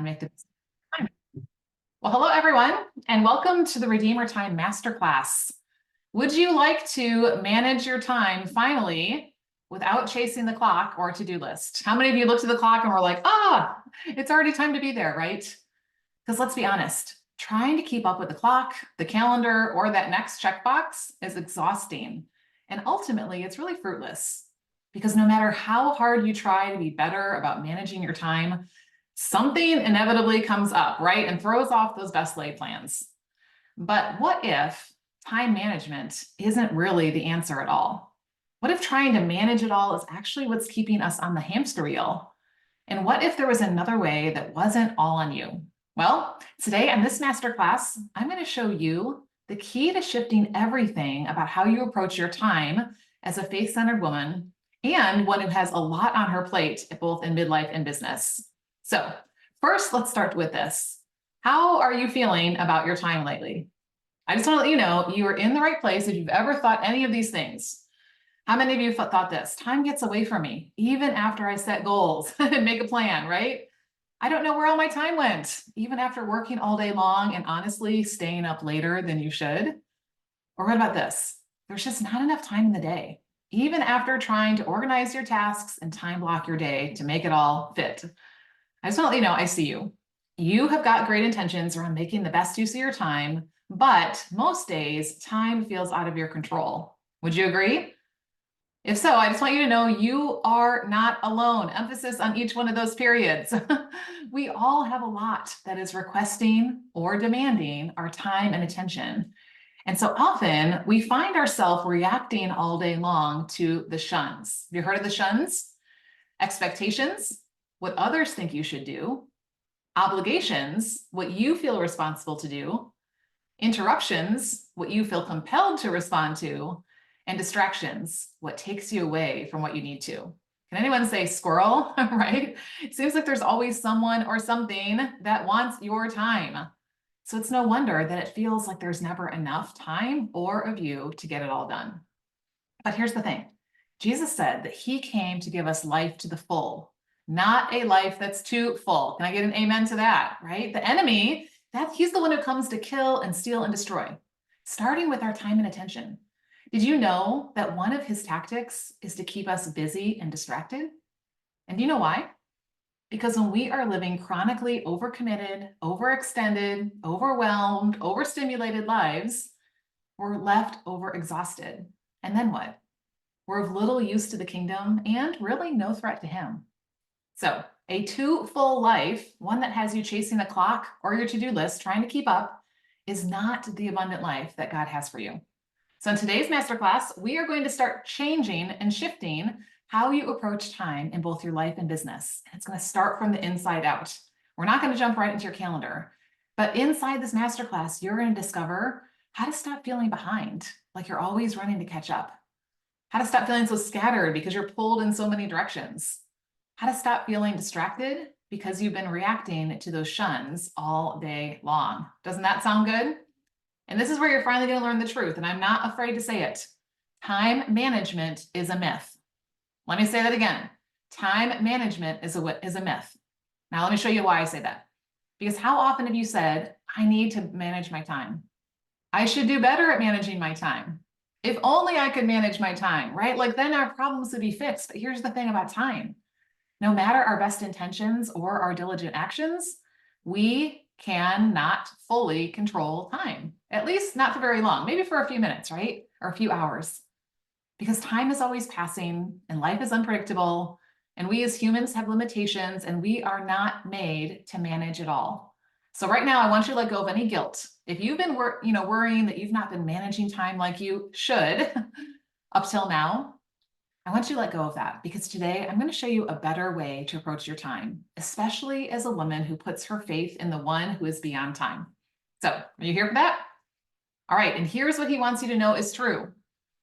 make the time. Well, hello everyone, and welcome to the Redeemer Time Masterclass. Would you like to manage your time finally without chasing the clock or to-do list? How many of you looked at the clock and were like, it's already time to be there, right? Because let's be honest, trying to keep up with the clock, the calendar, or that next checkbox is exhausting. And ultimately, it's really fruitless. Because no matter how hard you try to be better about managing your time, something inevitably comes up, right? And throws off those best laid plans. But what if time management isn't really the answer at all? What if trying to manage it all is actually what's keeping us on the hamster wheel? And what if there was another way that wasn't all on you? Well, today on this masterclass, I'm going to show you the key to shifting everything about how you approach your time as a faith-centered woman and one who has a lot on her plate, both in midlife and business. So first, let's start with this. How are you feeling about your time lately? I just want to let you know you are in the right place if you've ever thought any of these things. How many of you thought this? Time gets away from me, even after I set goals and make a plan, right? I don't know where all my time went, even after working all day long and honestly staying up later than you should. Or what about this? There's just not enough time in the day, even after trying to organize your tasks and time block your day to make it all fit. I just want to let you know, I see you. You have got great intentions around making the best use of your time, but most days, time feels out of your control. Would you agree? If so, I just want you to know you are not alone. Emphasis on each one of those periods. We all have a lot that is requesting or demanding our time and attention. And so often we find ourselves reacting all day long to the shuns. Have you heard of the shuns? Expectations, what others think you should do. Obligations, what you feel responsible to do. Interruptions, what you feel compelled to respond to. And distractions, what takes you away from what you need to. Can anyone say squirrel, right? It seems like there's always someone or something that wants your time. So it's no wonder that it feels like there's never enough time or of you to get it all done. But here's the thing. Jesus said that he came to give us life to the full, not a life that's too full. Can I get an amen to that, right? The enemy, he's the one who comes to kill and steal and destroy, starting with our time and attention. Did you know that one of his tactics is to keep us busy and distracted? And do you know why? Because when we are living chronically overcommitted, overextended, overwhelmed, overstimulated lives, we're left overexhausted. And then what? We're of little use to the kingdom and really no threat to him. So a too full life, one that has you chasing the clock or your to-do list, trying to keep up, is not the abundant life that God has for you. So in today's masterclass, we are going to start changing and shifting how you approach time in both your life and business. And it's going to start from the inside out. We're not going to jump right into your calendar, but inside this masterclass, you're going to discover how to stop feeling behind, like you're always running to catch up. How to stop feeling so scattered because you're pulled in so many directions. How to stop feeling distracted because you've been reacting to those shuns all day long. Doesn't that sound good? And this is where you're finally going to learn the truth, and I'm not afraid to say it. Time management is a myth. Let me say that again. Time management is a myth. Now, let me show you why I say that. Because how often have you said, I need to manage my time? I should do better at managing my time. If only I could manage my time, right? Like then our problems would be fixed. But here's the thing about time. No matter our best intentions or our diligent actions, we cannot fully control time, at least not for very long, maybe for a few minutes, right? Or a few hours, because time is always passing and life is unpredictable. And we as humans have limitations and we are not made to manage it all. So right now, I want you to let go of any guilt. If you've been worrying that you've not been managing time like you should up till now, I want you to let go of that, because today I'm going to show you a better way to approach your time, especially as a woman who puts her faith in the one who is beyond time. So are you here for that? All right. And here's what he wants you to know is true,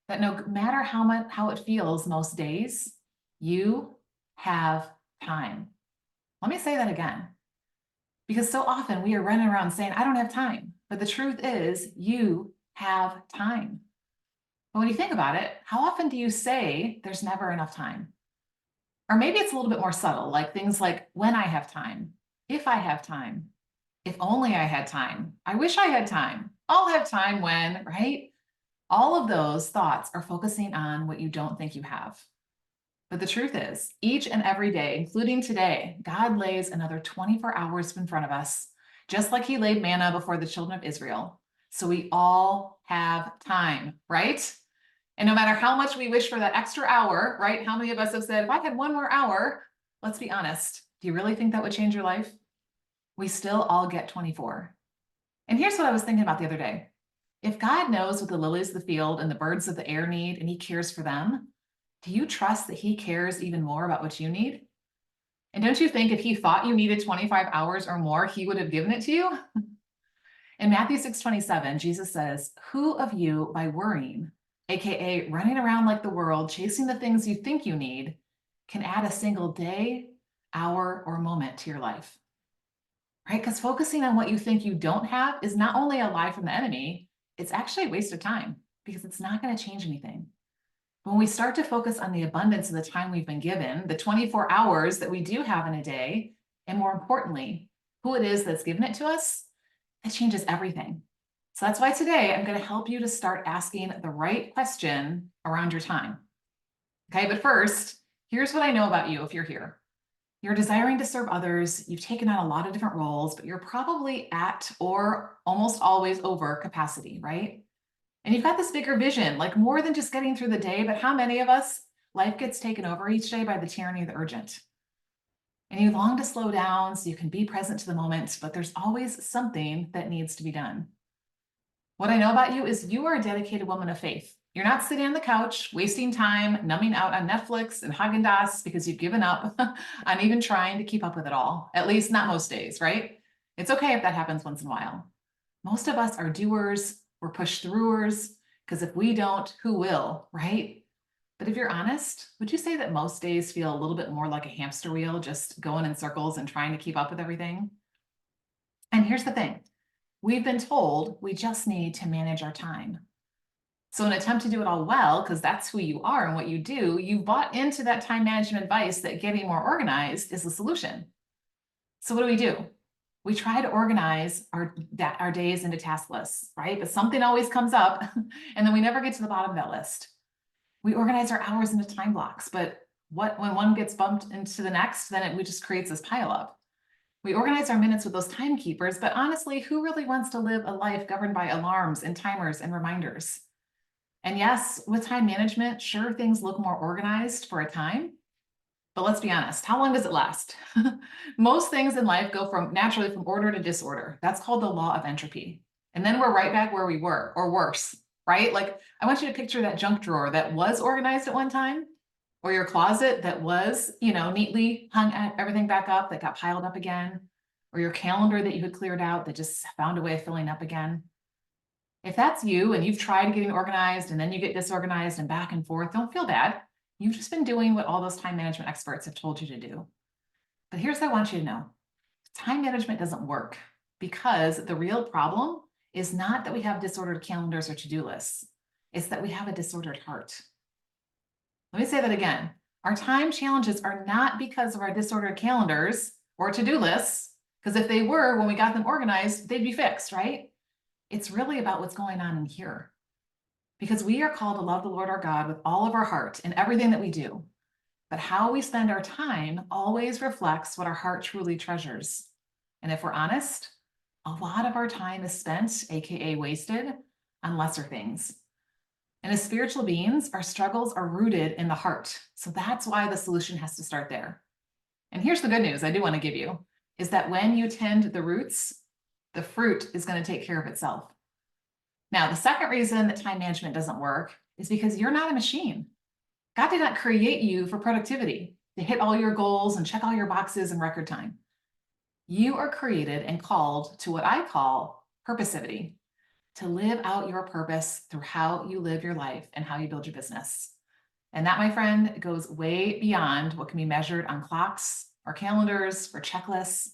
that no matter how it feels most days, you have time. Let me say that again, because so often we are running around saying, I don't have time. But the truth is you have time. But when you think about it, how often do you say there's never enough time? Or maybe it's a little bit more subtle, like things like when I have time, if I have time, if only I had time, I wish I had time, I'll have time when, right? All of those thoughts are focusing on what you don't think you have. But the truth is, each and every day, including today, God lays another 24 hours in front of us, just like he laid manna before the children of Israel. So we all have time, right? And no matter how much we wish for that extra hour, right? How many of us have said, if I had one more hour, let's be honest, do you really think that would change your life? We still all get 24. And here's what I was thinking about the other day. If God knows what the lilies of the field and the birds of the air need, and he cares for them, do you trust that he cares even more about what you need? And don't you think if he thought you needed 25 hours or more, he would have given it to you? In Matthew 6:27, Jesus says, who of you by worrying, AKA running around like the world, chasing the things you think you need, can add a single day, hour, or moment to your life? Right? Because focusing on what you think you don't have is not only a lie from the enemy, it's actually a waste of time because it's not going to change anything. When we start to focus on the abundance of the time we've been given, the 24 hours that we do have in a day, and more importantly, who it is that's given it to us, it changes everything. So that's why today I'm going to help you to start asking the right question around your time. Okay, but first, here's what I know about you if you're here. You're desiring to serve others, you've taken on a lot of different roles, but you're probably at or almost always over capacity, right? And you've got this bigger vision, like more than just getting through the day, but how many of us, life gets taken over each day by the tyranny of the urgent. And you long to slow down so you can be present to the moment, but there's always something that needs to be done. What I know about you is you are a dedicated woman of faith. You're not sitting on the couch, wasting time, numbing out on Netflix and Haagen-Dazs because you've given up on even trying to keep up with it all. At least not most days, right? It's okay if that happens once in a while. Most of us are doers, we're push-throughers, because if we don't, who will, right? But if you're honest, would you say that most days feel a little bit more like a hamster wheel, just going in circles and trying to keep up with everything? And here's the thing. We've been told we just need to manage our time. So in an attempt to do it all well, because that's who you are and what you do, you bought into that time management advice that getting more organized is the solution. So what do? We try to organize our days into task lists, right? But something always comes up and then we never get to the bottom of that list. We organize our hours into time blocks, but when one gets bumped into the next, then it just creates this pile up. We organize our minutes with those timekeepers, but honestly, who really wants to live a life governed by alarms and timers and reminders? And yes, with time management, sure, things look more organized for a time, but let's be honest, how long does it last? Most things in life go naturally from order to disorder. That's called the law of entropy. And then we're right back where we were, or worse, right? Like, I want you to picture that junk drawer that was organized at one time, or your closet that was, neatly hung everything back up that got piled up again, or your calendar that you had cleared out that just found a way of filling up again. If that's you and you've tried getting organized and then you get disorganized and back and forth, don't feel bad. You've just been doing what all those time management experts have told you to do. But here's what I want you to know. Time management doesn't work because the real problem is not that we have disordered calendars or to-do lists. It's that we have a disordered heart. Let me say that again. Our time challenges are not because of our disordered calendars or to-do lists, because if they were, when we got them organized, they'd be fixed, right? It's really about what's going on in here. Because we are called to love the Lord our God with all of our heart in everything that we do. But how we spend our time always reflects what our heart truly treasures. And if we're honest, a lot of our time is spent, AKA wasted, on lesser things. And as spiritual beings, our struggles are rooted in the heart. So that's why the solution has to start there. And here's the good news I do want to give you, is that when you tend the roots, the fruit is going to take care of itself. Now, the second reason that time management doesn't work is because you're not a machine. God did not create you for productivity, to hit all your goals and check all your boxes in record time. You are created and called to what I call purposivity, to live out your purpose through how you live your life and how you build your business. And that, my friend, goes way beyond what can be measured on clocks or calendars or checklists,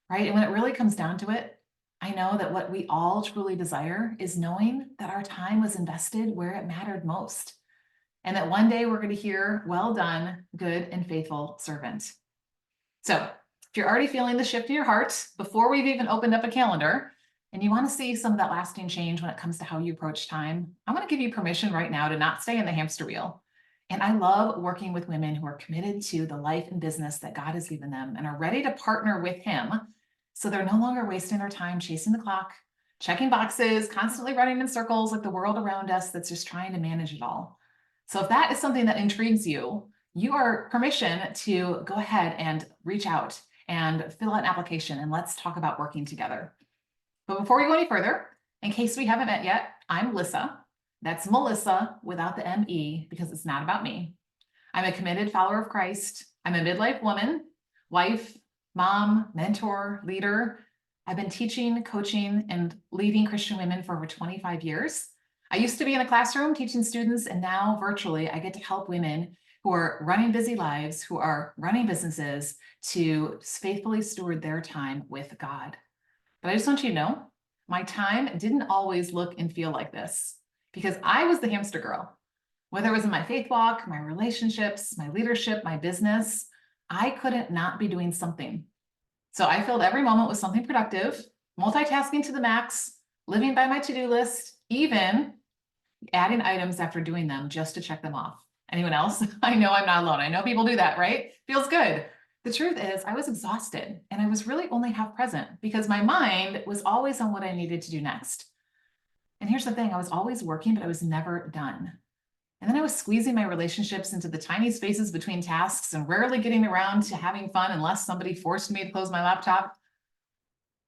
right? And when it really comes down to it, I know that what we all truly desire is knowing that our time was invested where it mattered most. And that one day we're going to hear, well done, good and faithful servant. So If you're already feeling the shift in your heart before we've even opened up a calendar, and you want to see some of that lasting change when it comes to how you approach time, I'm going to give you permission right now to not stay in the hamster wheel. And I love working with women who are committed to the life and business that God has given them and are ready to partner with Him so they're no longer wasting their time chasing the clock, checking boxes, constantly running in circles like the world around us that's just trying to manage it all. So if that is something that intrigues you, you are permission to go ahead and reach out and fill out an application, and let's talk about working together. But before we go any further, in case we haven't met yet, I'm Lissa. That's Melissa without the M-E because it's not about me. I'm a committed follower of Christ. I'm a midlife woman, wife, mom, mentor, leader. I've been teaching, coaching, and leading Christian women for over 25 years. I used to be in a classroom teaching students, and now virtually I get to help women who are running busy lives, who are running businesses, to faithfully steward their time with God. But I just want you to know, my time didn't always look and feel like this because I was the hamster girl. Whether it was in my faith walk, my relationships, my leadership, my business, I couldn't not be doing something. So I filled every moment with something productive, multitasking to the max, living by my to-do list, even adding items after doing them just to check them off. Anyone else? I know I'm not alone. I know people do that, right? Feels good. The truth is I was exhausted and I was really only half present because my mind was always on what I needed to do next. And here's the thing, I was always working, but I was never done. And then I was squeezing my relationships into the tiny spaces between tasks and rarely getting around to having fun unless somebody forced me to close my laptop.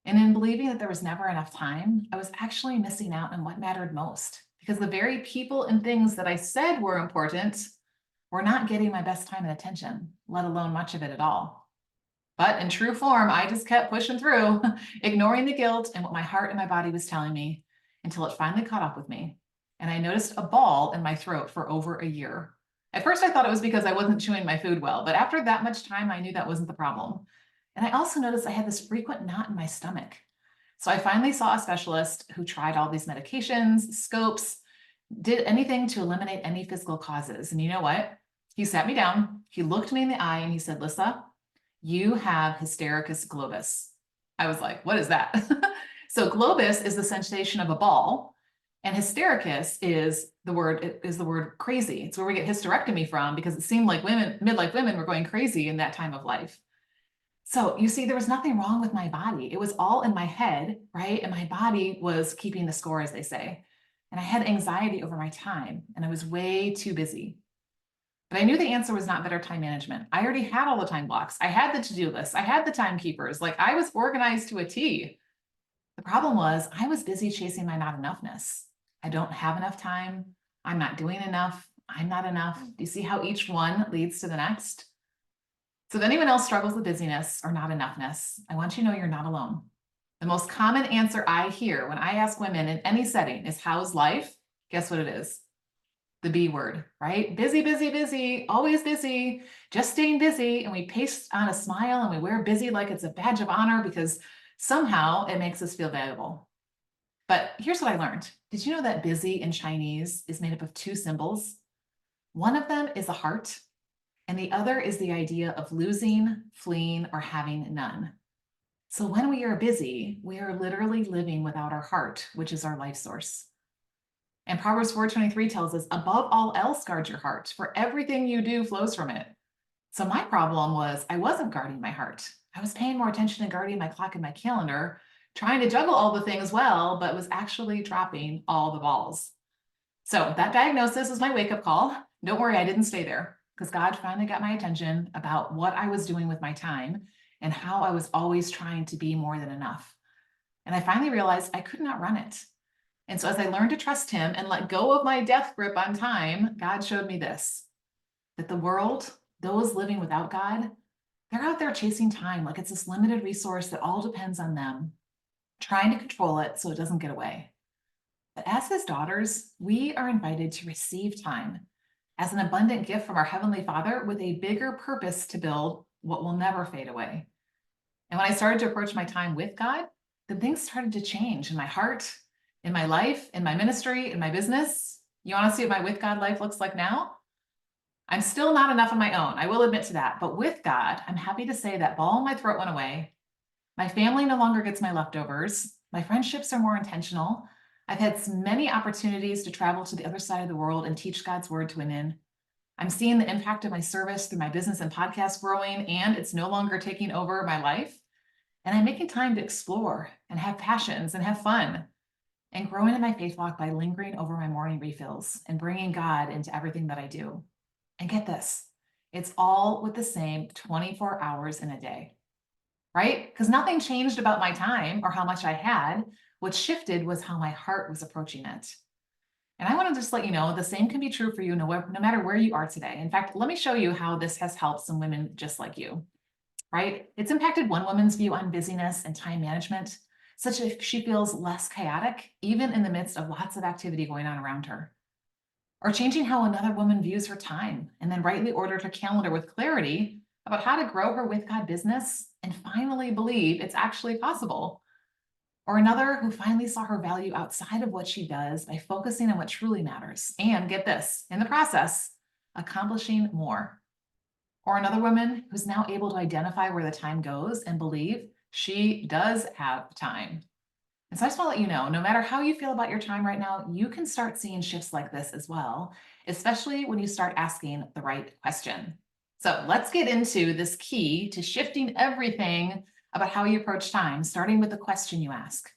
And in believing that there was never enough time, I was actually missing out on what mattered most because the very people and things that I said were important were not getting my best time and attention, let alone much of it at all. But in true form, I just kept pushing through, ignoring the guilt and what my heart and my body was telling me until it finally caught up with me. And I noticed a ball in my throat for over a year. At first, I thought it was because I wasn't chewing my food well, but after that much time, I knew that wasn't the problem. And I also noticed I had this frequent knot in my stomach. So I finally saw a specialist who tried all these medications, scopes, did anything to eliminate any physical causes. And you know what? He sat me down, he looked me in the eye, and he said, Lissa, you have hystericus globus. I was like, what is that? So globus is the sensation of a ball. And hystericus is the word crazy. It's where we get hysterectomy from because it seemed like midlife women were going crazy in that time of life. So you see, there was nothing wrong with my body. It was all in my head, right? And my body was keeping the score, as they say. And I had anxiety over my time and I was way too busy. But I knew the answer was not better time management. I already had all the time blocks. I had the to-do list. I had the timekeepers. Like I was organized to a T. The problem was I was busy chasing my not enoughness. I don't have enough time. I'm not doing enough. I'm not enough. Do you see how each one leads to the next? So if anyone else struggles with busyness or not enoughness, I want you to know you're not alone. The most common answer I hear when I ask women in any setting is, how's life? Guess what it is? The B word, right? Busy, busy, busy, always busy, just staying busy. And we paste on a smile and we wear busy like it's a badge of honor because somehow it makes us feel valuable. But here's what I learned. Did you know that busy in Chinese is made up of two symbols? One of them is a heart, and the other is the idea of losing, fleeing, or having none. So when we are busy, we are literally living without our heart, which is our life source. And Proverbs 4:23 tells us, above all else, guard your heart, for everything you do flows from it. So my problem was I wasn't guarding my heart. I was paying more attention to guarding my clock and my calendar, trying to juggle all the things well, but was actually dropping all the balls. So that diagnosis is my wake-up call. Don't worry, I didn't stay there because God finally got my attention about what I was doing with my time and how I was always trying to be more than enough. And I finally realized I could not run it. And so as I learned to trust Him and let go of my death grip on time, God showed me this, that the world, those living without God, they're out there chasing time like it's this limited resource that all depends on them, trying to control it so it doesn't get away. But as His daughters, we are invited to receive time as an abundant gift from our Heavenly Father with a bigger purpose to build what will never fade away. And when I started to approach my time with God, then things started to change in my heart, in my life, in my ministry, in my business. You want to see what my with God life looks like now? I'm still not enough on my own. I will admit to that. But with God, I'm happy to say that ball in my throat went away. My family no longer gets my leftovers. My friendships are more intentional. I've had many opportunities to travel to the other side of the world and teach God's word to women. I'm seeing the impact of my service through my business and podcast growing, and it's no longer taking over my life. And I'm making time to explore and have passions and have fun and growing in my faith walk by lingering over my morning refills and bringing God into everything that I do. And get this, it's all with the same 24 hours in a day, right? Because nothing changed about my time or how much I had. What shifted was how my heart was approaching it. And I want to just let you know the same can be true for you no matter where you are today. In fact, let me show you how this has helped some women just like you, right? It's impacted one woman's view on busyness and time management, such that she feels less chaotic, even in the midst of lots of activity going on around her. Or changing how another woman views her time and then rightly ordered her calendar with clarity about how to grow her with God business and finally believe it's actually possible. Or another who finally saw her value outside of what she does by focusing on what truly matters. And get this, in the process, accomplishing more. Or another woman who's now able to identify where the time goes and believe she does have time. And so I just want to let you know, no matter how you feel about your time right now, you can start seeing shifts like this as well, especially when you start asking the right question. So let's get into this key to shifting everything about how you approach time, starting with the question you ask.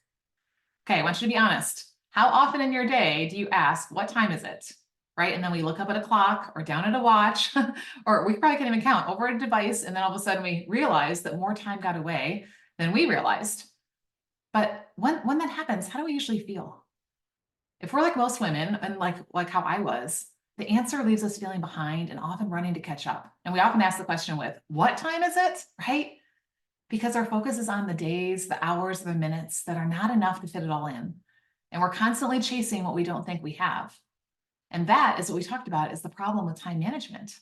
Okay, I want you to be honest. How often in your day do you ask, what time is it? Right? And then we look up at a clock or down at a watch, or we probably can't even count over a device. And then all of a sudden we realize that more time got away than we realized. But when that happens, how do we usually feel? If we're like most women and like how I was, the answer leaves us feeling behind and often running to catch up. And we often ask the question with, what time is it? Right? Because our focus is on the days, the hours, the minutes that are not enough to fit it all in. And we're constantly chasing what we don't think we have. And that is what we talked about is the problem with time management.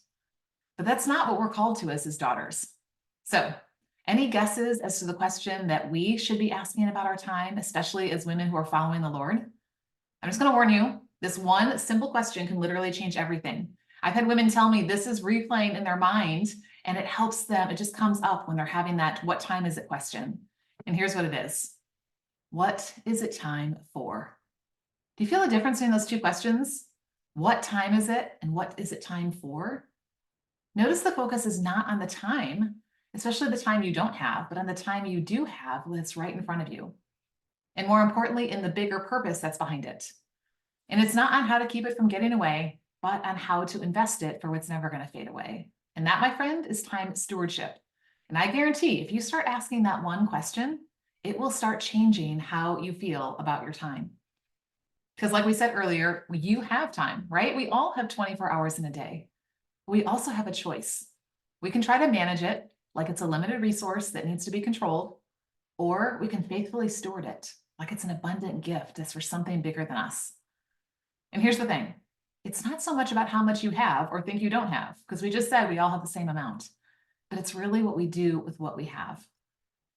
But that's not what we're called to as his daughters. So any guesses as to the question that we should be asking about our time, especially as women who are following the Lord? I'm just going to warn you, this one simple question can literally change everything. I've had women tell me this is replaying in their mind and it helps them. It just comes up when they're having that what time is it question. And here's what it is. What is it time for? Do you feel the difference between those two questions? What time is it and what is it time for? Notice the focus is not on the time, especially the time you don't have, but on the time you do have when it's right in front of you. And more importantly, in the bigger purpose that's behind it. And it's not on how to keep it from getting away, but on how to invest it for what's never going to fade away. And that, my friend, is time stewardship. And I guarantee if you start asking that one question, it will start changing how you feel about your time. Because like we said earlier, you have time, right? We all have 24 hours in a day. We also have a choice. We can try to manage it like it's a limited resource that needs to be controlled, or we can faithfully steward it like it's an abundant gift that's for something bigger than us. And here's the thing. It's not so much about how much you have or think you don't have, because we just said we all have the same amount, but it's really what we do with what we have.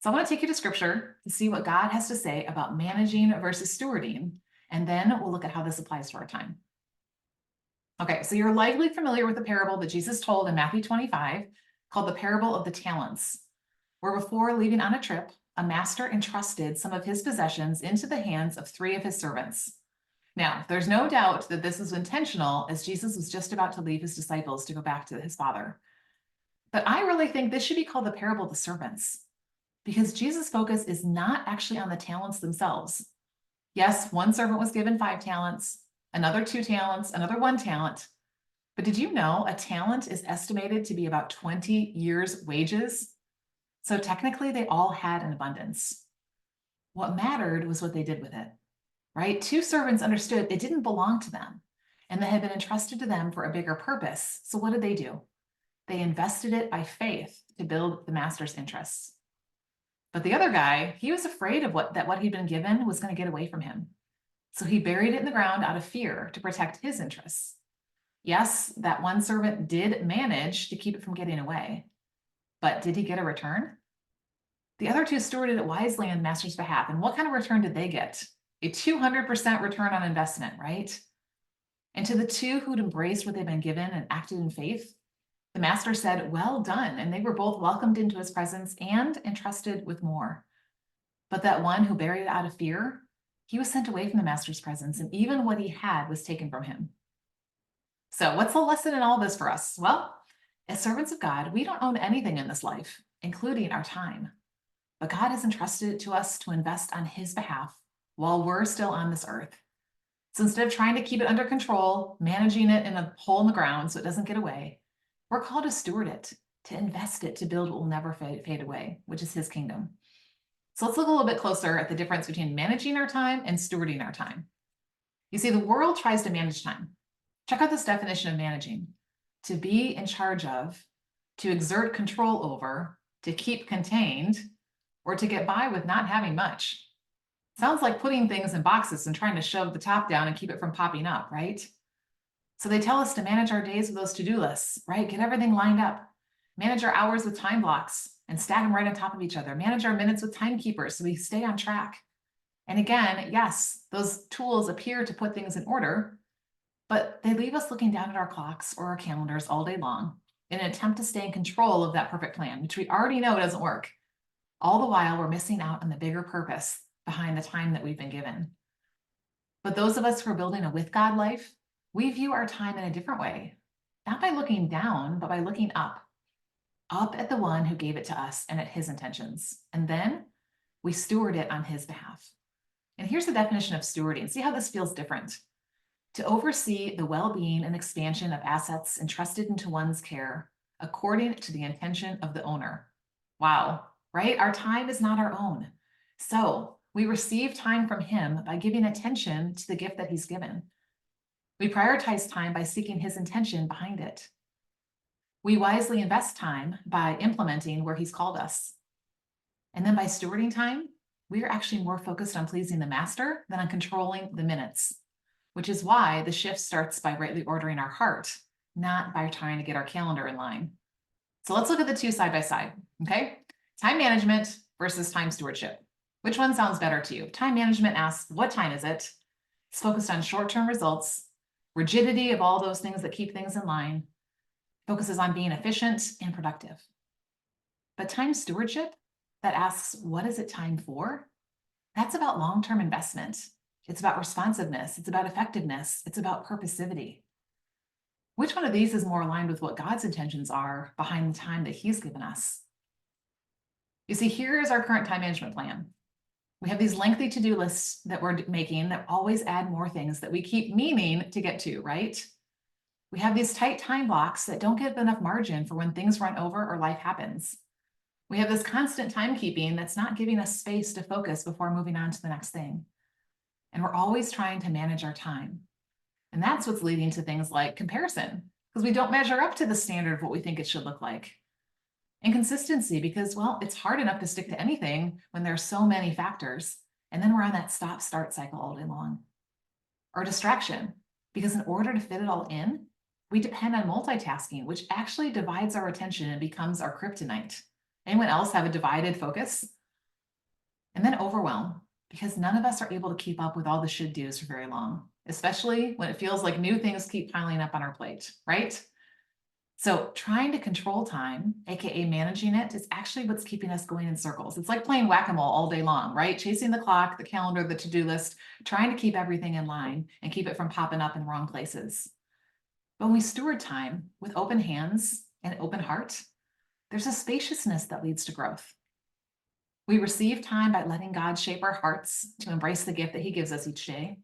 So I want to take you to scripture to see what God has to say about managing versus stewarding, and then we'll look at how this applies to our time. Okay, so you're likely familiar with the parable that Jesus told in Matthew 25 called the parable of the talents, where before leaving on a trip, a master entrusted some of his possessions into the hands of 3 of his servants. Now, there's no doubt that this was intentional as Jesus was just about to leave his disciples to go back to his Father. But I really think this should be called the parable of the servants, because Jesus' focus is not actually on the talents themselves. Yes, one servant was given 5 talents, another 2 talents, another 1 talent. But did you know a talent is estimated to be about 20 years' wages? So technically, they all had an abundance. What mattered was what they did with it, right? 2 servants understood it didn't belong to them and that had been entrusted to them for a bigger purpose. So what did they do? They invested it by faith to build the master's interests. But the other guy, he was afraid of what he'd been given was going to get away from him. So he buried it in the ground out of fear to protect his interests. Yes, that one servant did manage to keep it from getting away, but did he get a return? The other 2 stewarded it wisely on the master's behalf. And what kind of return did they get? A 200% return on investment, right? And to the two who'd embraced what they'd been given and acted in faith, the master said, "Well done." And they were both welcomed into his presence and entrusted with more. But that one who buried it out of fear, he was sent away from the master's presence, and even what he had was taken from him. So what's the lesson in all this for us? Well, as servants of God, we don't own anything in this life, including our time. But God has entrusted it to us to invest on his behalf while we're still on this earth. So instead of trying to keep it under control, managing it in a hole in the ground so it doesn't get away, we're called to steward it, to invest it, to build what will never fade away, which is his kingdom. So let's look a little bit closer at the difference between managing our time and stewarding our time. You see, the world tries to manage time. Check out this definition of managing: to be in charge of, to exert control over, to keep contained, or to get by with not having much. Sounds like putting things in boxes and trying to shove the top down and keep it from popping up, right? So they tell us to manage our days with those to-do lists, right? Get everything lined up. Manage our hours with time blocks and stack them right on top of each other. Manage our minutes with timekeepers so we stay on track. And again, yes, those tools appear to put things in order, but they leave us looking down at our clocks or our calendars all day long in an attempt to stay in control of that perfect plan, which we already know doesn't work. All the while, we're missing out on the bigger purpose behind the time that we've been given. But those of us who are building a with God life, we view our time in a different way, not by looking down, but by looking up at the one who gave it to us and at his intentions. And then we steward it on his behalf. And here's the definition of stewarding. See how this feels different. To oversee the well-being and expansion of assets entrusted into one's care according to the intention of the owner. Wow, right? Our time is not our own. So we receive time from him by giving attention to the gift that he's given. We prioritize time by seeking his intention behind it. We wisely invest time by implementing where he's called us. And then by stewarding time, we are actually more focused on pleasing the master than on controlling the minutes, which is why the shift starts by rightly ordering our heart, not by trying to get our calendar in line. So let's look at the two side by side, okay? Time management versus time stewardship. Which one sounds better to you? Time management asks, what time is it? It's focused on short-term results, rigidity of all those things that keep things in line, focuses on being efficient and productive. But time stewardship that asks, what is it time for? That's about long-term investment. It's about responsiveness. It's about effectiveness. It's about purposivity. Which one of these is more aligned with what God's intentions are behind the time that he's given us? You see, here is our current time management plan. We have these lengthy to-do lists that we're making that always add more things that we keep meaning to get to, right? We have these tight time blocks that don't give enough margin for when things run over or life happens. We have this constant timekeeping that's not giving us space to focus before moving on to the next thing. And we're always trying to manage our time. And that's what's leading to things like comparison, because we don't measure up to the standard of what we think it should look like. Inconsistency, because, well, it's hard enough to stick to anything when there are so many factors. And then we're on that stop-start cycle all day long. Or distraction, because in order to fit it all in, we depend on multitasking, which actually divides our attention and becomes our kryptonite. Anyone else have a divided focus? And then overwhelm, because none of us are able to keep up with all the should-dos for very long, especially when it feels like new things keep piling up on our plate, right? So trying to control time, aka managing it, is actually what's keeping us going in circles. It's like playing whack-a-mole all day long, right? Chasing the clock, the calendar, the to-do list, trying to keep everything in line and keep it from popping up in wrong places. But when we steward time with open hands and open heart, there's a spaciousness that leads to growth. We receive time by letting God shape our hearts to embrace the gift that he gives us each day.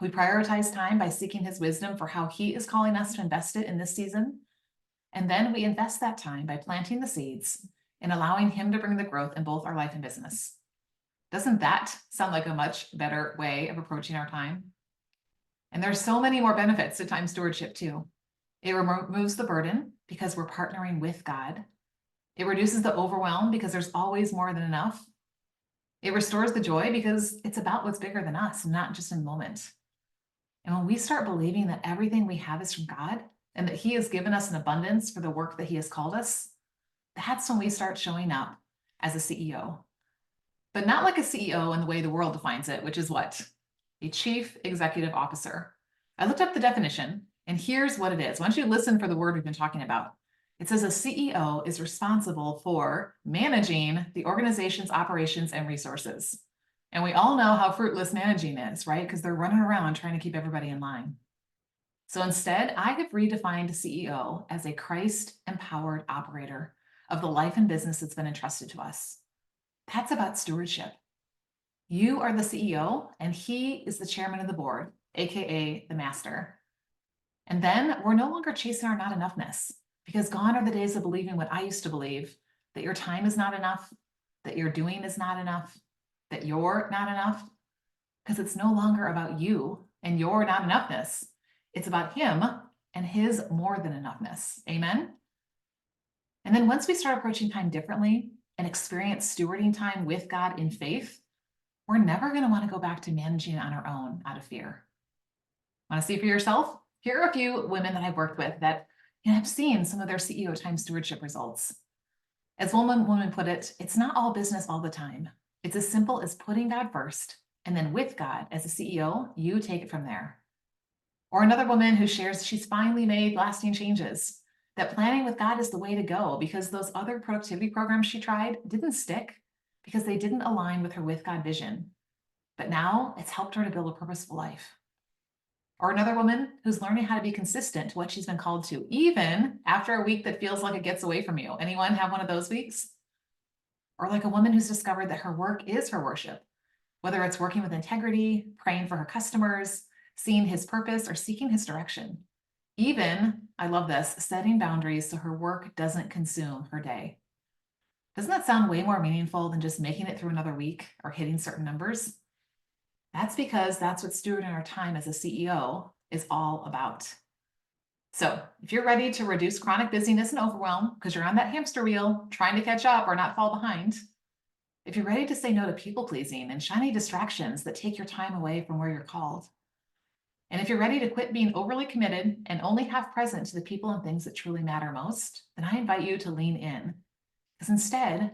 We prioritize time by seeking his wisdom for how he is calling us to invest it in this season. And then we invest that time by planting the seeds and allowing him to bring the growth in both our life and business. Doesn't that sound like a much better way of approaching our time? And there's so many more benefits to time stewardship too. It removes the burden because we're partnering with God. It reduces the overwhelm because there's always more than enough. It restores the joy because it's about what's bigger than us, not just in the moment. And when we start believing that everything we have is from God and that he has given us an abundance for the work that he has called us, that's when we start showing up as a CEO. But not like a CEO in the way the world defines it, which is what? A chief executive officer. I looked up the definition, and here's what it is. Why don't you listen for the word we've been talking about? It says a CEO is responsible for managing the organization's operations and resources. And we all know how fruitless managing is, right? Because they're running around trying to keep everybody in line. So instead, I have redefined CEO as a Christ-empowered operator of the life and business that's been entrusted to us. That's about stewardship. You are the CEO, and he is the chairman of the board, aka the master. And then we're no longer chasing our not enoughness, because gone are the days of believing what I used to believe, that your time is not enough, that your doing is not enough, that you're not enough, because it's no longer about you and your not enoughness. It's about him and his more than enoughness. Amen? And then once we start approaching time differently and experience stewarding time with God in faith, we're never going to want to go back to managing on our own out of fear. Want to see for yourself? Here are a few women that I've worked with that have seen some of their CEO time stewardship results. As one woman put it, it's not all business all the time. It's as simple as putting God first, and then with God as a CEO, you take it from there. Or another woman who shares she's finally made lasting changes, that planning with God is the way to go because those other productivity programs she tried didn't stick because they didn't align with her with God vision. But now it's helped her to build a purposeful life. Or another woman who's learning how to be consistent to what she's been called to, even after a week that feels like it gets away from you. Anyone have one of those weeks? Or like a woman who's discovered that her work is her worship, whether it's working with integrity, praying for her customers, seeing his purpose, or seeking his direction. Even, I love this, setting boundaries so her work doesn't consume her day. Doesn't that sound way more meaningful than just making it through another week or hitting certain numbers? That's because that's what stewarding our time as a CEO is all about. So if you're ready to reduce chronic busyness and overwhelm because you're on that hamster wheel trying to catch up or not fall behind, if you're ready to say no to people pleasing and shiny distractions that take your time away from where you're called, and if you're ready to quit being overly committed and only have present to the people and things that truly matter most, then I invite you to lean in. Because instead,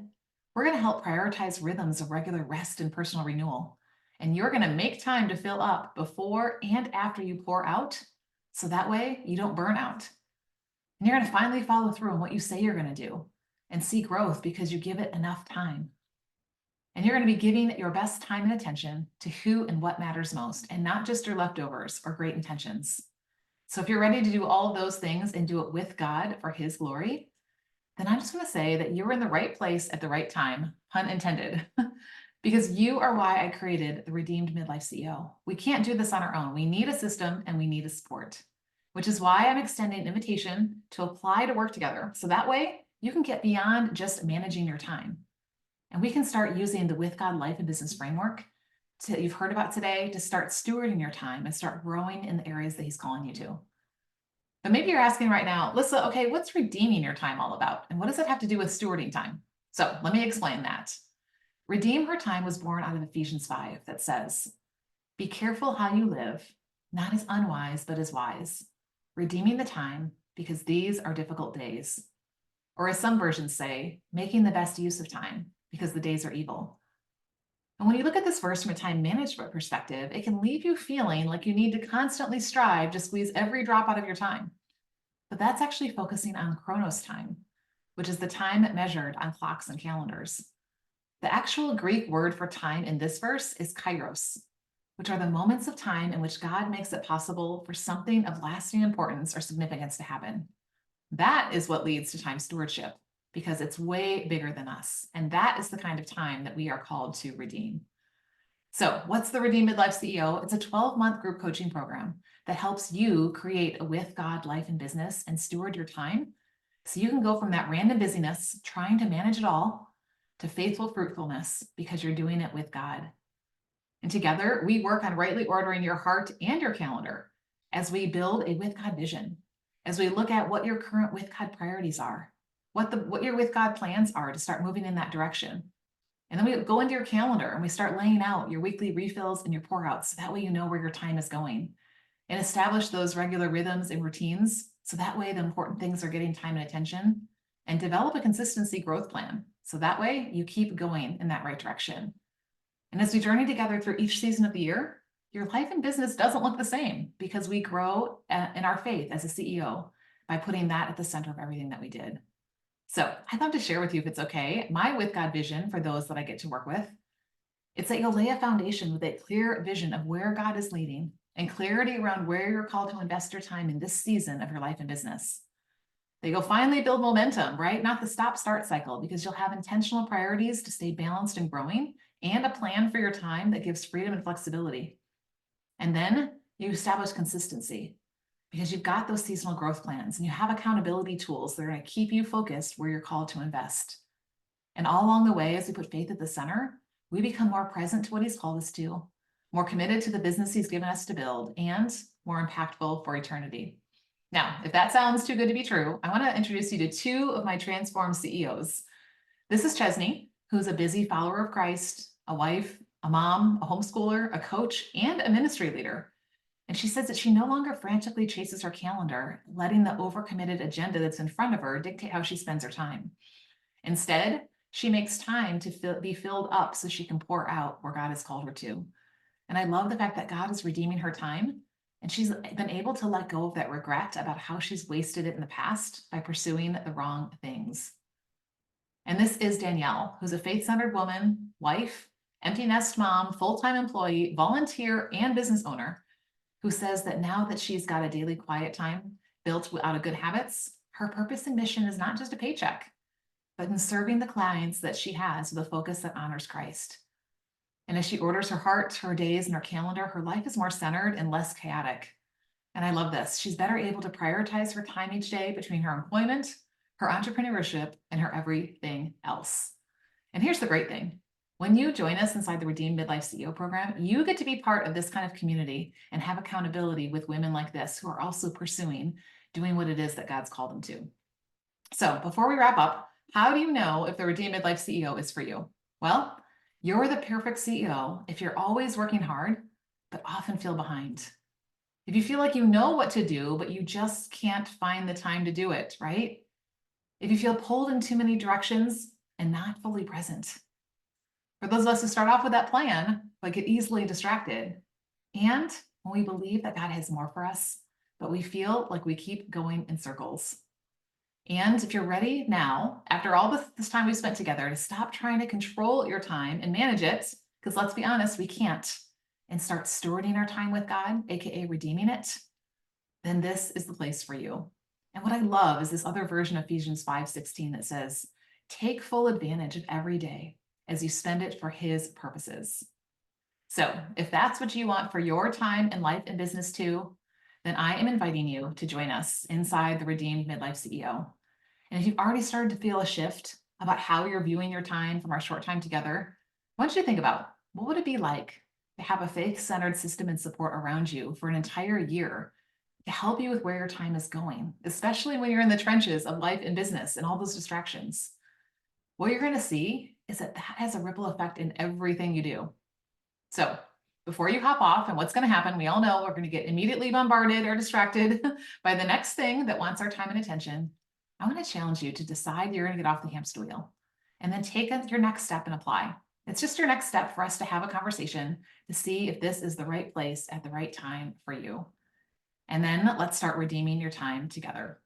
we're going to help prioritize rhythms of regular rest and personal renewal. And you're going to make time to fill up before and after you pour out, so that way you don't burn out. And you're going to finally follow through on what you say you're going to do and see growth because you give it enough time. And you're going to be giving your best time and attention to who and what matters most, and not just your leftovers or great intentions. So if you're ready to do all of those things and do it with God for his glory, then I just want to say that you're in the right place at the right time, pun intended, because you are why I created the Redeemed Midlife CEO. We can't do this on our own. We need a system and we need a support, which is why I'm extending an invitation to apply to work together. So that way you can get beyond just managing your time. And we can start using the With God Life and Business Framework that you've heard about today to start stewarding your time and start growing in the areas that he's calling you to. But maybe you're asking right now, Lissa, okay, what's redeeming your time all about? And what does it have to do with stewarding time? So let me explain that. Redeem her time was born out of Ephesians 5 that says, be careful how you live, not as unwise, but as wise, redeeming the time because these are difficult days. Or as some versions say, making the best use of time because the days are evil. And when you look at this verse from a time management perspective, it can leave you feeling like you need to constantly strive to squeeze every drop out of your time. But that's actually focusing on chronos time, which is the time measured on clocks and calendars. The actual Greek word for time in this verse is kairos, which are the moments of time in which God makes it possible for something of lasting importance or significance to happen. That is what leads to time stewardship, because it's way bigger than us. And that is the kind of time that we are called to redeem. So what's the Redeem Midlife CEO? It's a 12-month group coaching program that helps you create a with God life and business and steward your time. So you can go from that random busyness, trying to manage it all, to faithful fruitfulness because you're doing it with God. And together we work on rightly ordering your heart and your calendar as we build a with God vision, as we look at what your current with God priorities are, what your with God plans are to start moving in that direction. And then we go into your calendar and we start laying out your weekly refills and your pour outs. So that way you know where your time is going, and establish those regular rhythms and routines. So that way the important things are getting time and attention, and develop a consistency growth plan. So that way you keep going in that right direction. And as we journey together through each season of the year, your life and business doesn't look the same because we grow in our faith as a CEO by putting that at the center of everything that we did. So I'd love to share with you, if it's okay, my with God vision for those that I get to work with. It's that you'll lay a foundation with a clear vision of where God is leading and clarity around where you're called to invest your time in this season of your life and business. That you'll finally build momentum, right? Not the stop-start cycle, because you'll have intentional priorities to stay balanced and growing, and a plan for your time that gives freedom and flexibility. And then you establish consistency because you've got those seasonal growth plans and you have accountability tools that are going to keep you focused where you're called to invest. And all along the way, as we put faith at the center, we become more present to what he's called us to, more committed to the business he's given us to build, and more impactful for eternity. Now, if that sounds too good to be true, I want to introduce you to two of my transformed CEOs. This is Chesney, who's a busy follower of Christ, a wife, a mom, a homeschooler, a coach, and a ministry leader. And she says that she no longer frantically chases her calendar, letting the overcommitted agenda that's in front of her dictate how she spends her time. Instead, she makes time to be filled up so she can pour out where God has called her to. And I love the fact that God is redeeming her time, and she's been able to let go of that regret about how she's wasted it in the past by pursuing the wrong things. And this is Danielle, who's a faith-centered woman, wife, empty nest mom, full-time employee, volunteer, and business owner, who says that now that she's got a daily quiet time built out of good habits, her purpose and mission is not just a paycheck, but in serving the clients that she has with a focus that honors Christ. And as she orders her heart, her days, and her calendar, her life is more centered and less chaotic. And I love this. She's better able to prioritize her time each day between her employment, her entrepreneurship, and her everything else. And here's the great thing. When you join us inside the Redeemed Midlife CEO program, you get to be part of this kind of community and have accountability with women like this who are also pursuing doing what it is that God's called them to. So before we wrap up, how do you know if the Redeemed Midlife CEO is for you? Well, you're the perfect CEO if you're always working hard, but often feel behind. If you feel like you know what to do, but you just can't find the time to do it, right? If you feel pulled in too many directions and not fully present. For those of us who start off with that plan, but get easily distracted. And when we believe that God has more for us, but we feel like we keep going in circles. And if you're ready now, after all this time we've spent together, to stop trying to control your time and manage it, because let's be honest, we can't, and start stewarding our time with God, aka redeeming it, then this is the place for you. And what I love is this other version of Ephesians 5:16 that says, take full advantage of every day as you spend it for his purposes. So if that's what you want for your time and life and business too, then I am inviting you to join us inside the Redeemed Midlife CEO. And if you've already started to feel a shift about how you're viewing your time from our short time together, I want you to think about, what would it be like to have a faith-centered system and support around you for an entire year to help you with where your time is going, especially when you're in the trenches of life and business and all those distractions? What you're going to see is that that has a ripple effect in everything you do. So before you hop off, and what's going to happen, we all know we're going to get immediately bombarded or distracted by the next thing that wants our time and attention. I want to challenge you to decide you're going to get off the hamster wheel and then take your next step and apply. It's just your next step for us to have a conversation to see if this is the right place at the right time for you. And then let's start redeeming your time together.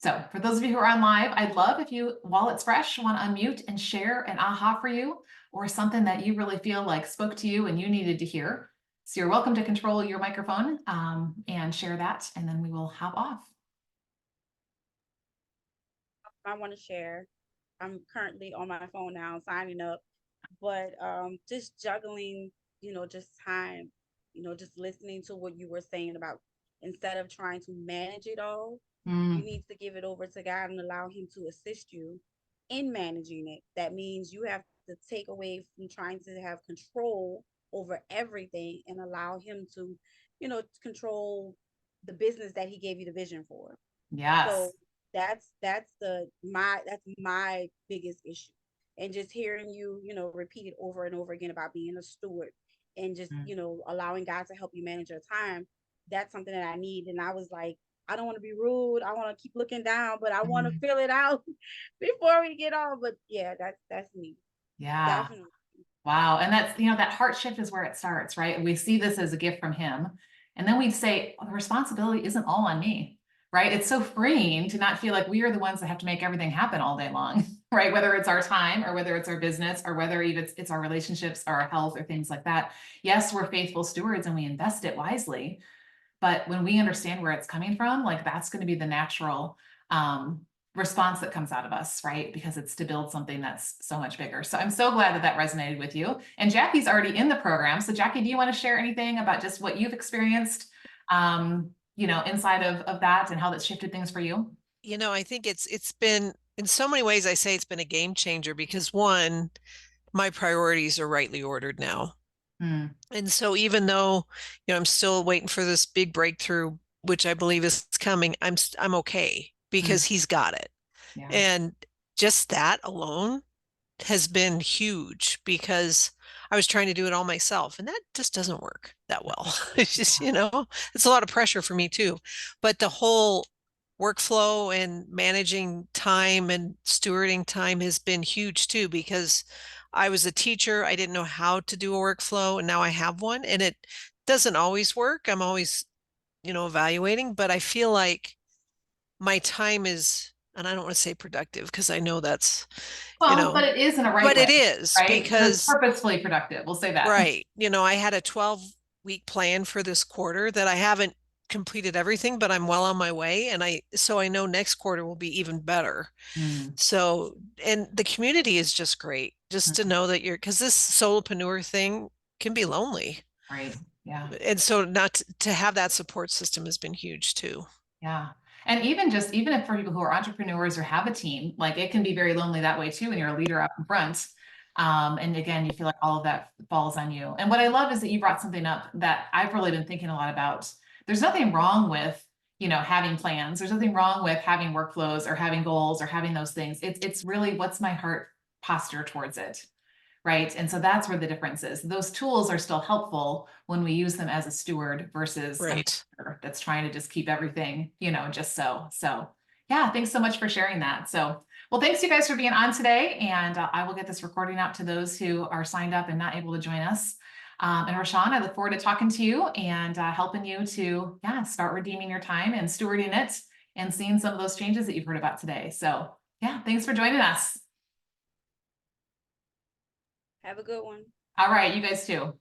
So for those of you who are on live, I'd love if you, while it's fresh, want to unmute and share an aha for you or something that you really feel like spoke to you and you needed to hear. So you're welcome to control your microphone and share that, and then we will hop off. I want to share. I'm currently on my phone now signing up, but just juggling, just time, just listening to what you were saying about instead of trying to manage it all, you Mm, need to give it over to God and allow Him to assist you in managing it. That means you have to take away from trying to have control over everything and allow Him to, control the business that He gave you the vision for. So yes. that's my biggest issue. And just hearing you, repeat it over and over again about being a steward and just, Mm, allowing God to help you manage your time, that's something that I need. And I was like, I don't want to be rude. I want to keep looking down, but I want to mm, fill it out before we get on. But yeah, that's me. yeah. Definitely. Wow. And that's, that heart shift is where it starts, right? We see this as a gift from him. And then we say, oh, the responsibility isn't all on me, right? It's so freeing to not feel like we are the ones that have to make everything happen all day long, right? Whether it's our time or whether it's our business or whether even it's our relationships or our health or things like that. Yes, we're faithful stewards and we invest it wisely. But when we understand where it's coming from, like that's going to be the natural response that comes out of us, right? Because it's to build something that's so much bigger. So I'm so glad that that resonated with you. And Jackie's already in the program. So Jackie, do you want to share anything about just what you've experienced, inside of that and how that's shifted things for you? I think it's been in so many ways I say it's been a game changer because one, my priorities are rightly ordered now. Mm, And so even though, I'm still waiting for this big breakthrough, which I believe is coming, I'm okay mm, because he's got it. yeah. And just that alone has been huge because I was trying to do it all myself and that just doesn't work that well. It's just, it's a lot of pressure for me too. But the whole workflow and managing time and stewarding time has been huge too because I was a teacher. I didn't know how to do a workflow and now I have one and it doesn't always work. I'm always, evaluating, but I feel like my time is, and I don't want to say productive because I know that's, Well, but it is in a right but way, it is right? It's because, purposefully productive. We'll say that. right, I had a 12-week plan for this quarter that I haven't completed everything, but I'm well on my way. And so I know next quarter will be even better. Mm, So, and the community is just great just to mm, know that because this solopreneur thing can be lonely. right. Yeah. And so not to have that support system has been huge too. Yeah. And even if for people who are entrepreneurs or have a team, like it can be very lonely that way too, and you're a leader up in front. And again, you feel like all of that falls on you. And what I love is that you brought something up that I've really been thinking a lot about. There's nothing wrong with, having plans. There's nothing wrong with having workflows or having goals or having those things. It's really what's my heart posture towards it. Right. And so that's where the difference is. Those tools are still helpful when we use them as a steward versus a Right. manager that's trying to just keep everything, just so. So, yeah, thanks so much for sharing that. So, well, thanks you guys for being on today. And I will get this recording out to those who are signed up and not able to join us. And Rashawn, I look forward to talking to you and helping you to, start redeeming your time and stewarding it and seeing some of those changes that you've heard about today. So, yeah, thanks for joining us. Have a good one. All right, you guys too.